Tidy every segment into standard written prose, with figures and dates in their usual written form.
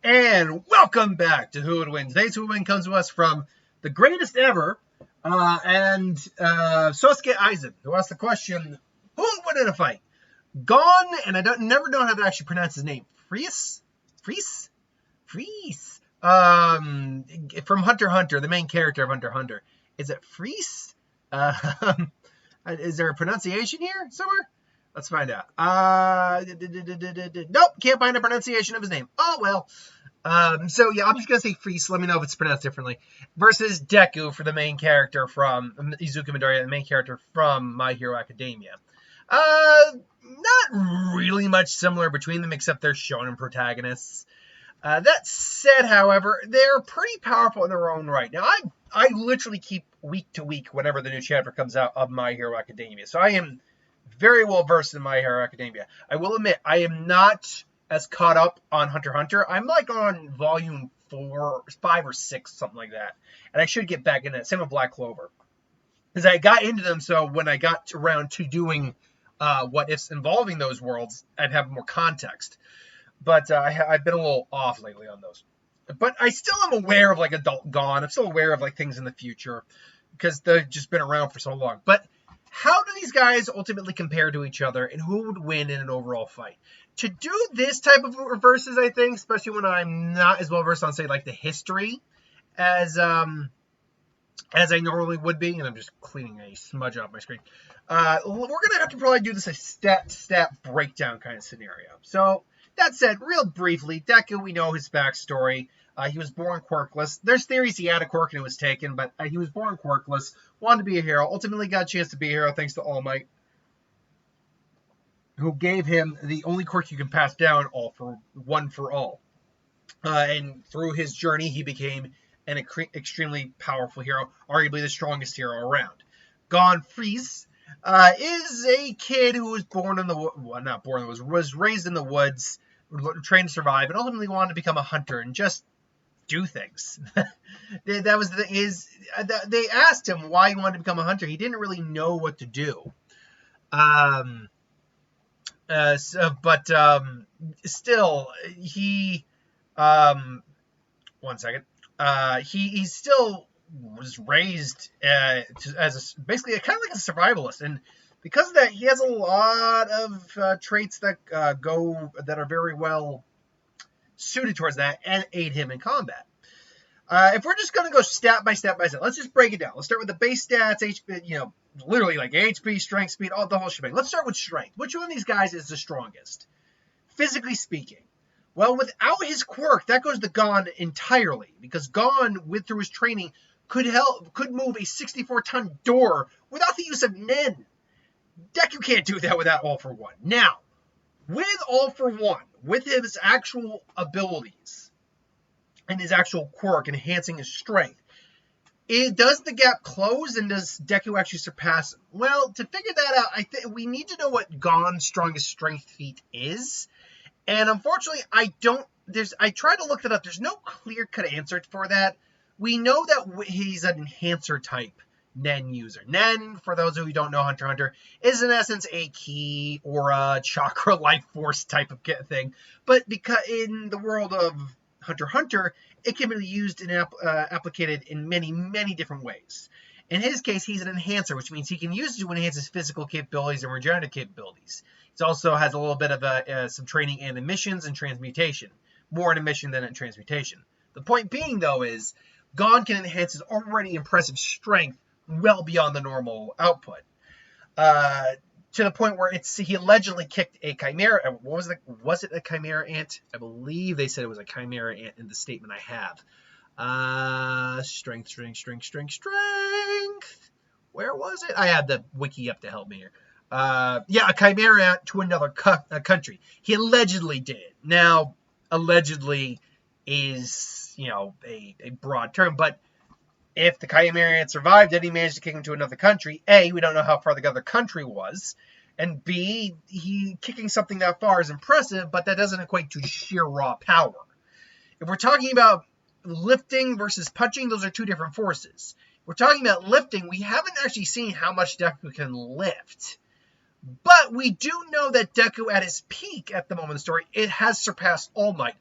And welcome back to Who Would Win. Today's Who Would Win comes to us from the greatest ever, Sosuke Aizen, who asked the question, who would win in a fight? Gon, and I never know how to actually pronounce his name. Freeze? From Hunter x Hunter, the main character of Hunter x Hunter. Is it Freeze? Is there a pronunciation here somewhere? Let's find out. Nope, can't find a pronunciation of his name. Oh, well. I'm just going to say Freeze. Let me know if it's pronounced differently. Versus Deku for the main character from Izuku Midoriya, the main character from My Hero Academia. Not really much similar between them, except they're shonen protagonists. That said, however, they're pretty powerful in their own right. Now, I literally keep week to week whenever the new chapter comes out of My Hero Academia. So I am very well versed in My Hero Academia. I will admit, I am not as caught up on Hunter x Hunter. I'm like on volume 4, 5, or 6, something like that. And I should get back into it. Same with Black Clover. Because I got into them, so when I got around to doing what ifs involving those worlds, I'd have more context. But I've been a little off lately on those. But I still am aware of like Adult Gon. I'm still aware of like things in the future because they've just been around for so long. But how do these guys ultimately compare to each other, and who would win in an overall fight? To do this type of reverses, I think, especially when I'm not as well versed on, say, like the history as I normally would be, and I'm just cleaning a smudge off my screen. We're gonna have to probably do this a stat breakdown kind of scenario. So that said, real briefly, Deku, we know his backstory. He was born quirkless. There's theories he had a quirk and it was taken, but he was born quirkless, wanted to be a hero, ultimately got a chance to be a hero thanks to All Might, who gave him the only quirk you can pass down, all for one for all. And through his journey, he became an extremely powerful hero, arguably the strongest hero around. Gon Freeze is a kid who was born in the was raised in the woods, trained to survive, and ultimately wanted to become a hunter and just do things. That was they asked him why he wanted to become a hunter. He didn't really know what to do. Still, he one second. He still was raised as basically kind of like a survivalist, and because of that, he has a lot of traits that are very well suited towards that and aid him in combat. If we're just going to go step by step, let's just break it down. Let's start with the base stats, HP, literally like HP, strength, speed, all the whole shebang. Let's start with strength. Which one of these guys is the strongest? Physically speaking. Well, without his quirk, that goes to Gon entirely, because Gon, through his training, could move a 64-ton door without the use of Nen. Deku can't do that without All for One. Now, with All for One, with his actual abilities and his actual quirk enhancing his strength, does the gap close, and does Deku actually surpass him? Well, to figure that out, I think we need to know what Gon's strongest strength feat is. And unfortunately, I tried to look that up. There's no clear-cut answer for that. We know that he's an enhancer type Nen user. Nen, for those of you who don't know Hunter x Hunter, is in essence a ki or a chakra life force type of thing. But because in the world of Hunter x Hunter, it can be used and applicated in many, many different ways. In his case, he's an enhancer, which means he can use it to enhance his physical capabilities and regenerative capabilities. He also has a little bit of some training in emissions and transmutation. More in emission than in transmutation. The point being, though, is Gon can enhance his already impressive strength well beyond the normal output. To the point where he allegedly kicked a chimera. Was it a chimera ant? I believe they said it was a chimera ant in the statement I have. Strength. Where was it? I had the wiki up to help me here. A chimera ant to another country. He allegedly did. Now, allegedly is, a broad term, but if the chimera ant survived and he managed to kick him to another country, A, we don't know how far the other country was, and B, kicking something that far is impressive, but that doesn't equate to sheer raw power. If we're talking about lifting versus punching, those are two different forces. If we're talking about lifting, we haven't actually seen how much Deku can lift. But we do know that Deku, at his peak at the moment of the story, it has surpassed All Might,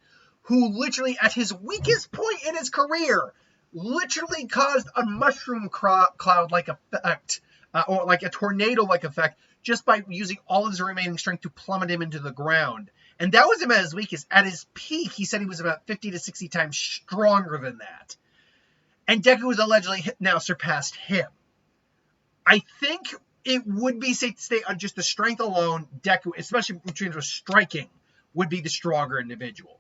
who literally, at his weakest point in his career, literally caused a mushroom cloud-like effect, or like a tornado-like effect, just by using all of his remaining strength to plummet him into the ground. And that was him at his weakest. At his peak, he said he was about 50 to 60 times stronger than that. And Deku has allegedly now surpassed him. I think it would be safe to say on just the strength alone, Deku, especially in terms of striking, would be the stronger individual.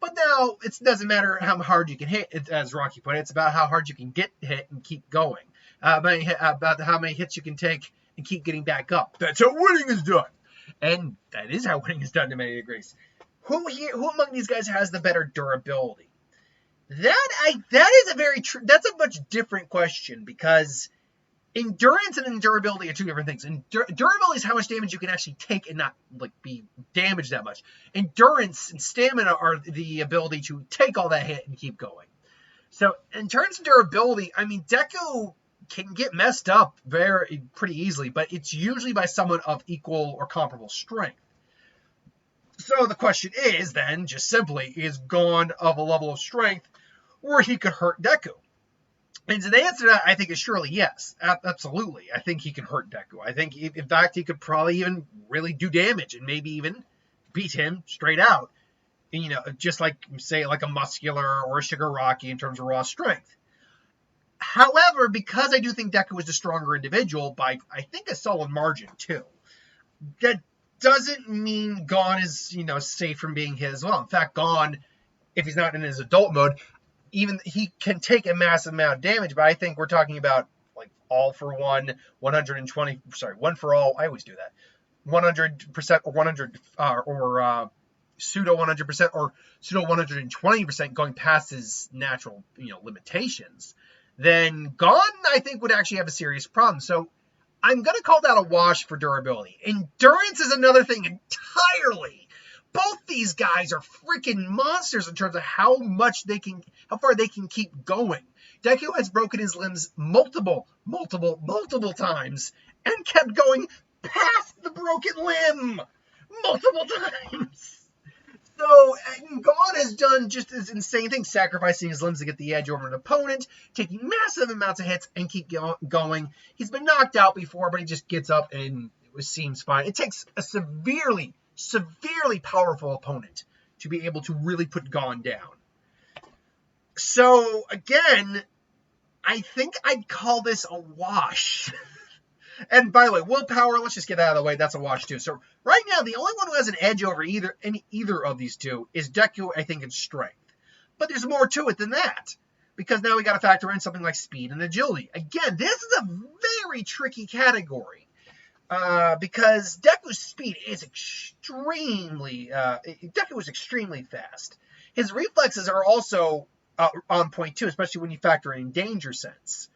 But now, it doesn't matter how hard you can hit, as Rocky put it. It's about how hard you can get hit and keep going. About how many hits you can take and keep getting back up. That's how winning is done. And that is how winning is done to many degrees. Who among these guys has the better durability? That's a much different question, because endurance and endurability are two different things. Durability is how much damage you can actually take and not be damaged that much. Endurance and stamina are the ability to take all that hit and keep going. So in terms of durability, I mean, Deku can get messed up pretty easily, but it's usually by someone of equal or comparable strength. So the question is then, just simply, is Gon of a level of strength where he could hurt Deku? And so the answer to that, I think, is surely yes. Absolutely. I think he can hurt Deku. I think, in fact, he could probably even really do damage and maybe even beat him straight out. Just like, say, like a Muscular or a Shigaraki in terms of raw strength. However, because I do think Deku is the stronger individual by, I think, a solid margin, too, that doesn't mean Gon is, safe from being hit as well. In fact, Gon, if he's not in his adult mode, even he can take a massive amount of damage, but I think we're talking about, all for one, 120, one for all, I always do that, 100% or 100, or pseudo 100% or pseudo 120% going past his natural, limitations, then Gon, I think, would actually have a serious problem. So I'm going to call that a wash for durability. Endurance is another thing entirely. Both these guys are freaking monsters in terms of how far they can keep going. Deku has broken his limbs multiple times and kept going past the broken limb multiple times. So Gon has done just this insane thing, sacrificing his limbs to get the edge over an opponent, taking massive amounts of hits and keep going. He's been knocked out before, but he just gets up and it seems fine. It takes a severely powerful opponent to be able to really put Gon down. So, again, I think I'd call this a wash. And by the way, willpower, let's just get that out of the way. That's a wash too. So right now, the only one who has an edge over either of these two is Deku, I think, in strength. But there's more to it than that, because now we got to factor in something like speed and agility. Again, this is a very tricky category, because Deku's speed is extremely fast. His reflexes are also on point too, especially when you factor in danger sense.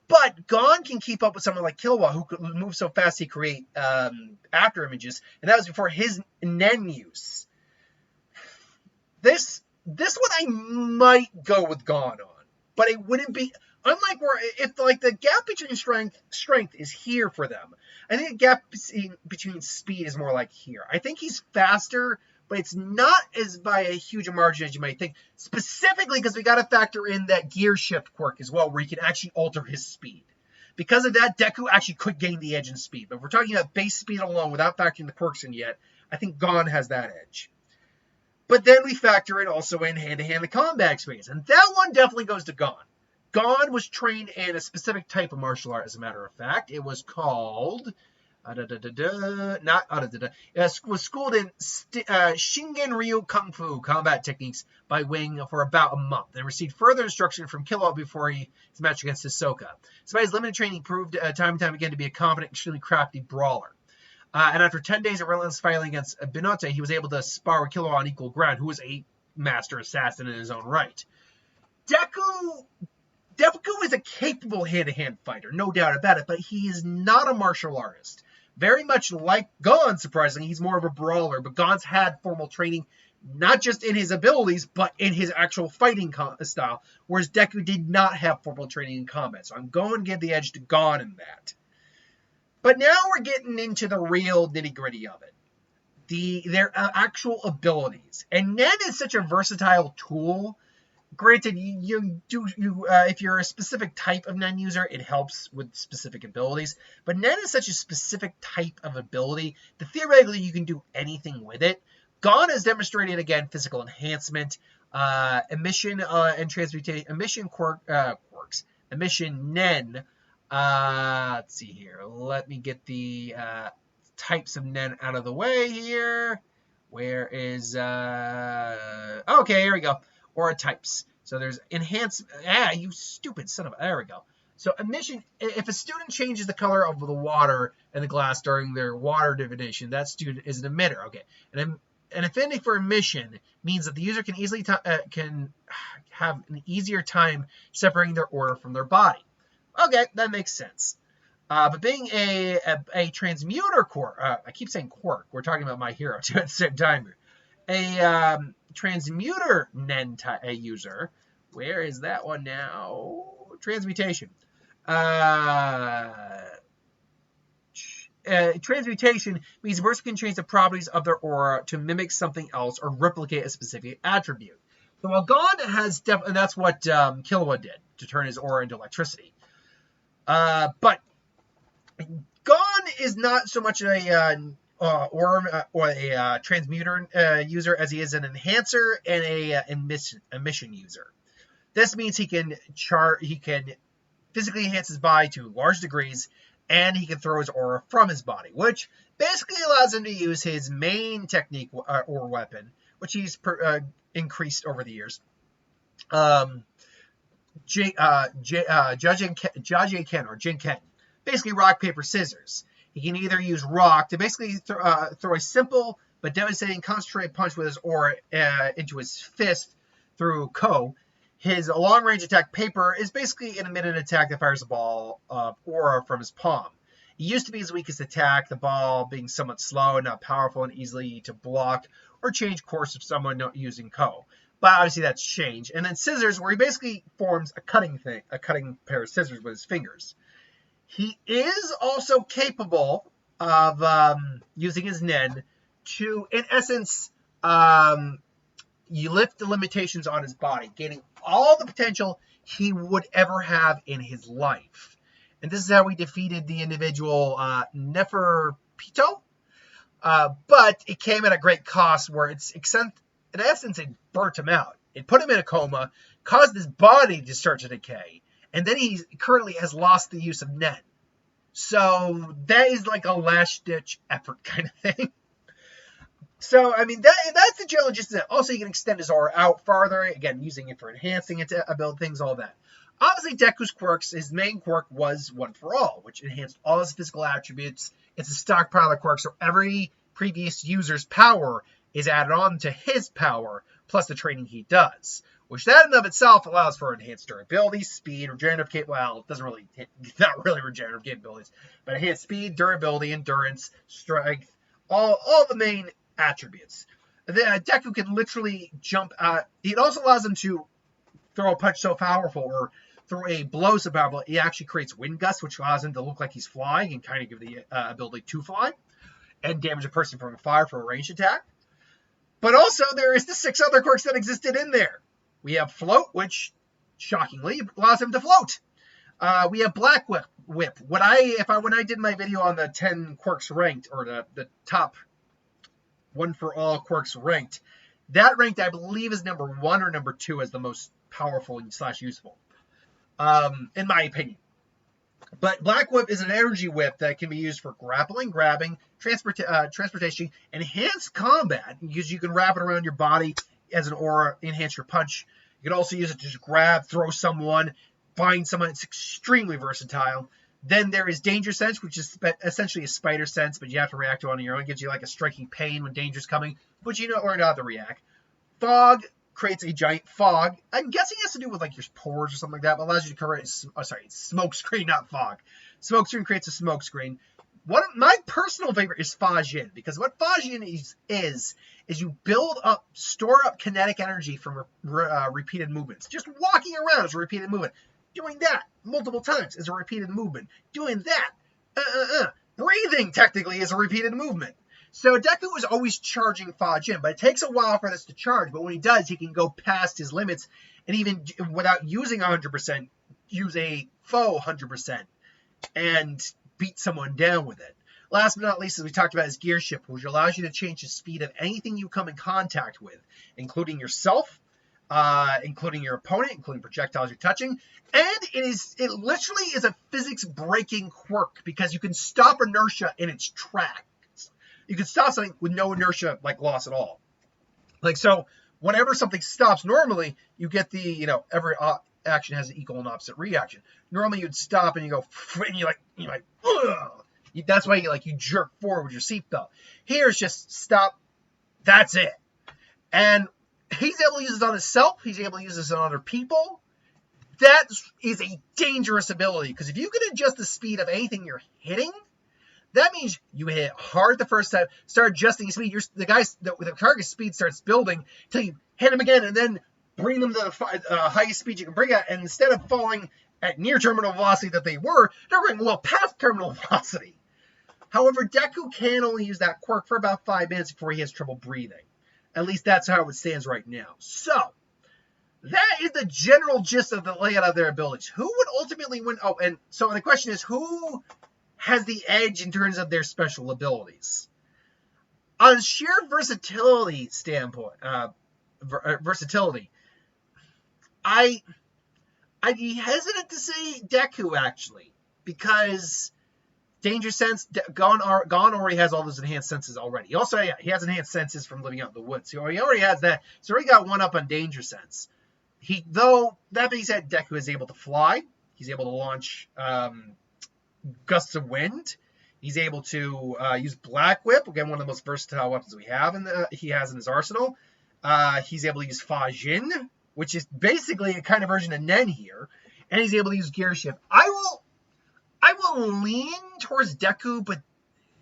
But Gon can keep up with someone like Killua, who could move so fast he create after images, and that was before his Nen use. This one I might go with Gon on, but it wouldn't be, unlike where if the gap between strength is here for them. I think the gap between speed is more like here. I think he's faster, but it's not as by a huge margin as you might think, specifically because we got to factor in that gear shift quirk as well, where he can actually alter his speed. Because of that, Deku actually could gain the edge in speed. But if we're talking about base speed alone without factoring the quirks in yet, I think Gon has that edge. But then we factor in also in hand-to-hand combat experience, and that one definitely goes to Gon. Gon was trained in a specific type of martial art, as a matter of fact. It was called... was schooled in Shingen Ryu Kung Fu combat techniques by Wing for about a month, and received further instruction from Killua before his match against Hisoka. Despite his limited training, he proved time and time again to be a competent, extremely crafty brawler. And after 10 days of relentless fighting against Binote, he was able to spar with Killua on equal ground, who was a master assassin in his own right. Deku is a capable hand-to-hand fighter, no doubt about it, but he is not a martial artist. Very much like Gon, surprisingly, he's more of a brawler, but Gon's had formal training, not just in his abilities, but in his actual fighting style, whereas Deku did not have formal training in combat. So I'm going to give the edge to Gon in that. But now we're getting into the real nitty-gritty of it. their actual abilities. And Nen is such a versatile tool. Granted, if you're a specific type of Nen user, it helps with specific abilities. But Nen is such a specific type of ability that theoretically you can do anything with it. Gon has demonstrated, again, physical enhancement, emission and transmutation, emission quirks, emission Nen. Let's see here. Let me get the types of Nen out of the way here. Where is okay, here we go. Aura types. So there's enhance. You stupid son of a. There we go. So emission. If a student changes the color of the water in the glass during their water divination, that student is an emitter. Okay, and an affinity for emission means that the user can easily can have an easier time separating their aura from their body. Okay, that makes sense. But being a transmuter quirk, I keep saying quirk. We're talking about My Hero too at the same time here. A transmuter Nen user. Where is that one now? Transmutation. Transmutation means a person can change the properties of their aura to mimic something else or replicate a specific attribute. So while Gon has and that's what Killua did to turn his aura into electricity. But Gon is not so much a transmuter user as he is an enhancer and a emission user. This means he can physically enhance his body to large degrees, and he can throw his aura from his body, which basically allows him to use his main technique or weapon, which he's increased over the years. Jinken. Basically rock, paper, scissors. He can either use rock to basically throw a simple but devastating concentrated punch with his aura into his fist through Ko. His long-range attack, paper, is basically an emitted attack that fires a ball of aura from his palm. It used to be his weakest attack, the ball being somewhat slow and not powerful and easily to block or change course of someone not using Ko. But obviously that's changed. And then scissors, where he basically forms a cutting pair of scissors with his fingers. He is also capable of using his Nen to, in essence, you lift the limitations on his body, gaining all the potential he would ever have in his life. And this is how we defeated the individual Neferpito. But it came at a great cost where in essence, it burnt him out. It put him in a coma, caused his body to start to decay. And then he currently has lost the use of Nen. So that is like a last-ditch effort kind of thing. So, I mean, that's the challenge. Also, you can extend his aura out farther, again, using it for enhancing it to build things, all that. Obviously, Deku's quirks, his main quirk was One for All, which enhanced all his physical attributes. It's a stockpile of quirks, so every previous user's power is added on to his power, plus the training he does. Which that in of itself allows for enhanced durability, speed, regenerative capabilities. Well, it doesn't really, not really regenerative capabilities, but enhanced speed, durability, endurance, strength, all the main attributes. Deku can literally jump out. It also allows him to throw a punch so powerful or throw a blow so powerful, he actually creates wind gusts, which allows him to look like he's flying and kind of give the ability to fly and damage a person from fire for a ranged attack. But also, there is the 6 other quirks that existed in there. We have Float, which, shockingly, allows him to float. We have Black Whip. When I did my video on the 10 quirks ranked, or the top One for All quirks ranked, that ranked, I believe, is number 1 or number 2 as the most powerful / useful, in my opinion. But Black Whip is an energy whip that can be used for grappling, grabbing, transportation, enhanced combat, because you can wrap it around your body as an aura, enhance your punch. You can also use it to just grab, throw someone, find someone. It's extremely versatile. Then there is Danger Sense, which is essentially a spider sense, but you have to react to it on your own. It gives you like a striking pain when danger's coming, but you know or not to react. Fog creates a giant fog. I'm guessing it has to do with like your pores or something like that, but allows you to create smoke screen, not fog. Smoke screen creates a smoke screen. My personal favorite is Fajin, because what Fajin is you build up, store up kinetic energy from repeated movements. Just walking around is a repeated movement. Doing that multiple times is a repeated movement. Doing that, breathing technically is a repeated movement. So Deku is always charging Fajin, but it takes a while for this to charge. But when he does, he can go past his limits and even without using 100%, use a faux 100% and beat someone down with it. Last but not least, as we talked about, is Gear Shift, which allows you to change the speed of anything you come in contact with, including yourself, including your opponent, including projectiles you're touching. And it literally is a physics-breaking quirk because you can stop inertia in its tracks. You can stop something with no inertia, like, loss at all. Like, so, whenever something stops, normally, you get the, every action has an equal and opposite reaction. Normally, you'd stop and you go, and you're like, ugh! That's why you jerk forward with your seatbelt. Here, it's just stop, that's it. And he's able to use this on himself, he's able to use this on other people. That is a dangerous ability, because if you can adjust the speed of anything you're hitting, that means you hit hard the first time, start adjusting speed. The target speed starts building until you hit him again, and then bring them to the highest speed you can bring at. And instead of falling at near terminal velocity that they were, they're going well past terminal velocity. However, Deku can only use that quirk for about 5 minutes before he has trouble breathing. At least that's how it stands right now. So, that is the general gist of the layout of their abilities. Who would ultimately win? Oh, and so the question is, who has the edge in terms of their special abilities? On sheer versatility standpoint, I'd be hesitant to say Deku, actually, because Danger Sense, Gon already has all those enhanced senses already. Also, he has enhanced senses from living out in the woods. So he already has that. So he already got one up on Danger Sense. Though, that being said, Deku is able to fly. He's able to launch gusts of wind. He's able to use Black Whip, again, one of the most versatile weapons he has in his arsenal. He's able to use Fajin, which is basically a kind of version of Nen here. And he's able to use Gear Shift. I will lean towards Deku, but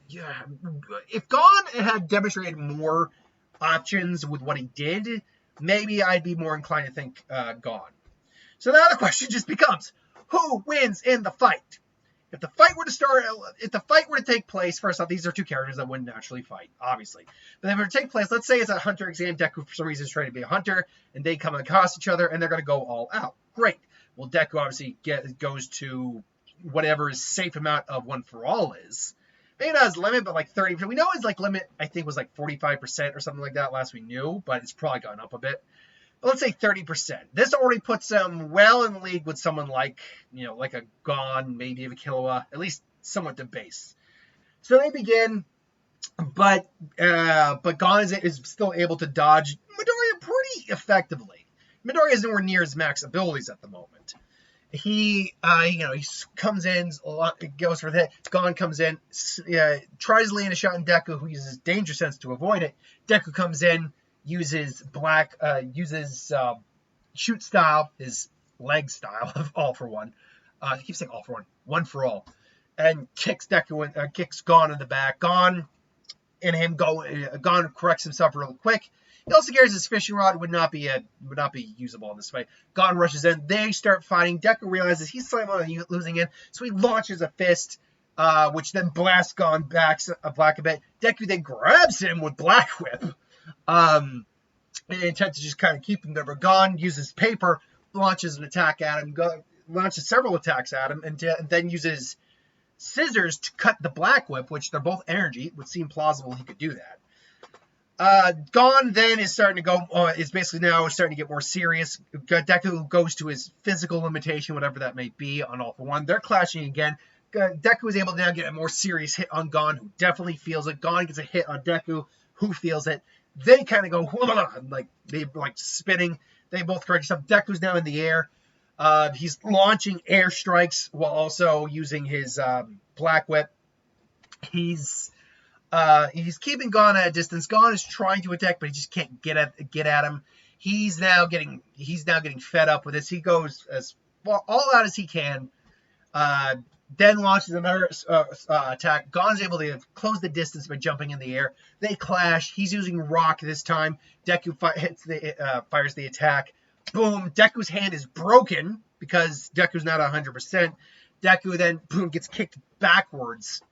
yeah, if Gon had demonstrated more options with what he did, maybe I'd be more inclined to think Gon. So now the question just becomes, who wins in the fight? If the fight were to take place, first off, these are two characters that wouldn't naturally fight, obviously. But if it were to take place, let's say it's a hunter exam, Deku for some reason is trying to be a hunter, and they come across each other, and they're going to go all out. Great. Well, Deku obviously goes to whatever his safe amount of One For All is. Maybe not his limit, but like 30%. We know his limit, I think, was like 45% or something like that last we knew, but it's probably gone up a bit. But let's say 30%. This already puts him well in league with someone like, like a Gon, maybe a Killua, at least somewhat debased. So they begin, but Gon is still able to dodge Midoriya pretty effectively. Midoriya is nowhere near his max abilities at the moment. He comes in, goes for the hit. Gon comes in, tries to land a shot on Deku, who uses Danger Sense to avoid it. Deku comes in, uses shoot style, his leg style of All For One. I keep saying All For One, One For All, and kicks Gon in the back. Gon corrects himself real quick. He also carries his fishing rod, would not be usable in this fight. Gon rushes in. They start fighting. Deku realizes he's slightly losing it, so he launches a fist, which then blasts Gon back a bit. Deku then grabs him with Black Whip, in an attempt to just kind of keep him there. But Gon uses paper, launches an attack at him, launches several attacks at him, and then uses scissors to cut the Black Whip, which they're both energy. It would seem plausible he could do that. Gon then is starting to get more serious. Deku goes to his physical limitation, whatever that may be, on All For One. They're clashing again. Deku is able to now get a more serious hit on Gon, who definitely feels it. Gon gets a hit on Deku, who feels it. They kind of go, they're spinning. They both correct themselves. Deku's now in the air. He's launching air strikes while also using his Black Whip. He's keeping Gon at a distance. Gon is trying to attack, but he just can't get at him. He's now getting fed up with this. He goes as all out as he can. Then launches another attack. Gon's able to close the distance by jumping in the air. They clash. He's using Rock this time. Deku fires the attack. Boom. Deku's hand is broken because Deku's not 100%. Deku then, boom, gets kicked backwards.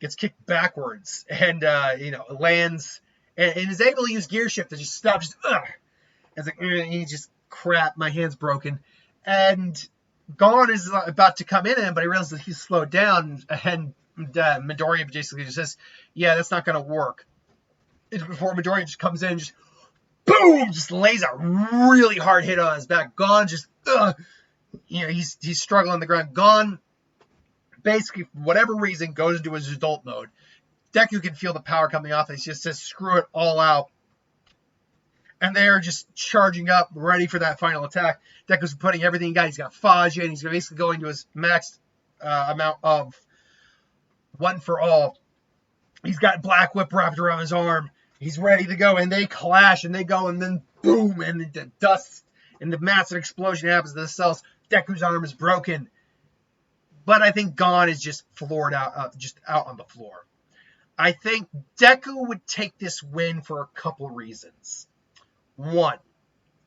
gets kicked backwards and lands and is able to use gear shift to just stop. Just it's like he just crap. My hand's broken, and Gon is about to come in him, but he realizes that he's slowed down, and Midoriya basically just says, "Yeah, that's not going to work." And before Midoriya just comes in, and just boom, just lays a really hard hit on his back. Gon just, he's struggling on the ground. Gon, basically, for whatever reason, goes into his adult mode. Deku can feel the power coming off. He just says, "Screw it all out." And they're just charging up, ready for that final attack. Deku's putting everything he got. He's got Faj in. He's basically going to his max amount of one for all. He's got Black Whip wrapped around his arm. He's ready to go. And they clash and they go. And then boom. And the dust and the massive explosion happens to the cells. Deku's arm is broken. But I think Gon is just floored out, just out on the floor. I think Deku would take this win for a couple reasons. One,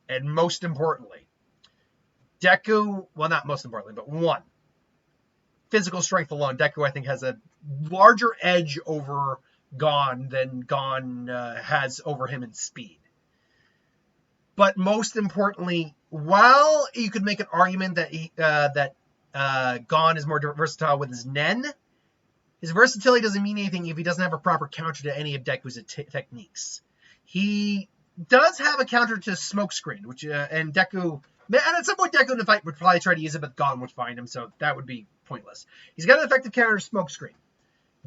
and most importantly, Deku, well, not most importantly, but one, physical strength alone, Deku, I think, has a larger edge over Gon than Gon has over him in speed. But most importantly, while you could make an argument that Gon is more versatile with his Nen, his versatility doesn't mean anything if he doesn't have a proper counter to any of Deku's techniques. He does have a counter to Smokescreen, which and Deku, and at some point Deku in the fight would probably try to use it, but Gon would find him, so that would be pointless. He's got an effective counter to Smokescreen.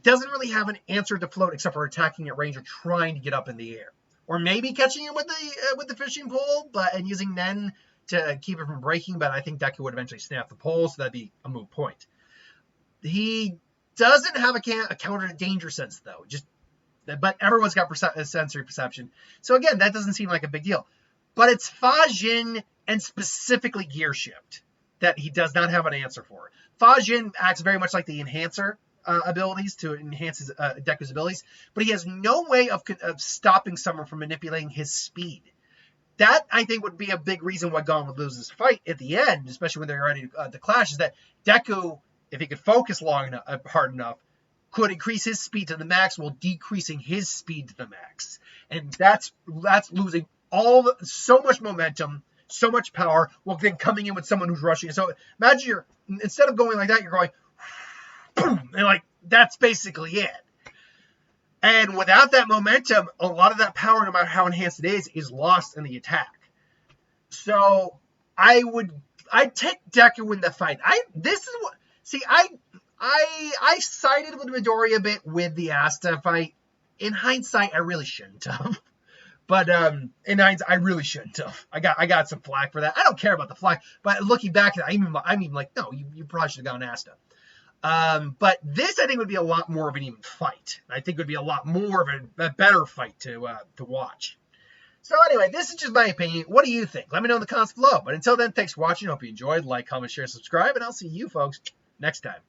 Doesn't really have an answer to float except for attacking at range or trying to get up in the air, or maybe catching him with the fishing pole, and using Nen to keep it from breaking. But I think Deku would eventually snap the pole, so that'd be a moot point. He doesn't have a counter to Danger Sense though, but everyone's got sensory perception. So again, that doesn't seem like a big deal. But it's Fajin and specifically Gear Shift that he does not have an answer for. Fajin acts very much like the Enhancer abilities to enhance his Deku's abilities, but he has no way of stopping someone from manipulating his speed. That, I think, would be a big reason why Gon would lose this fight at the end, especially when they're ready to clash, is that Deku, if he could focus hard enough, could increase his speed to the max while decreasing his speed to the max. And that's losing so much momentum, so much power, while then coming in with someone who's rushing. So imagine instead of going like that, you're going boom, and that's basically it. And without that momentum, a lot of that power, no matter how enhanced it is lost in the attack. So I'd take Deku in the fight. I sided with Midoriya a bit with the Asta fight. In hindsight, I really shouldn't have. But in hindsight, I really shouldn't have. I got some flack for that. I don't care about the flack, but looking back at it, I'm even like, no, you probably should have gone Asta. But this, I think, would be a lot more of an even fight. I think it would be a lot more of a better fight to watch. So anyway, this is just my opinion. What do you think? Let me know in the comments below. But until then, thanks for watching. Hope you enjoyed. Like, comment, share, subscribe, and I'll see you folks next time.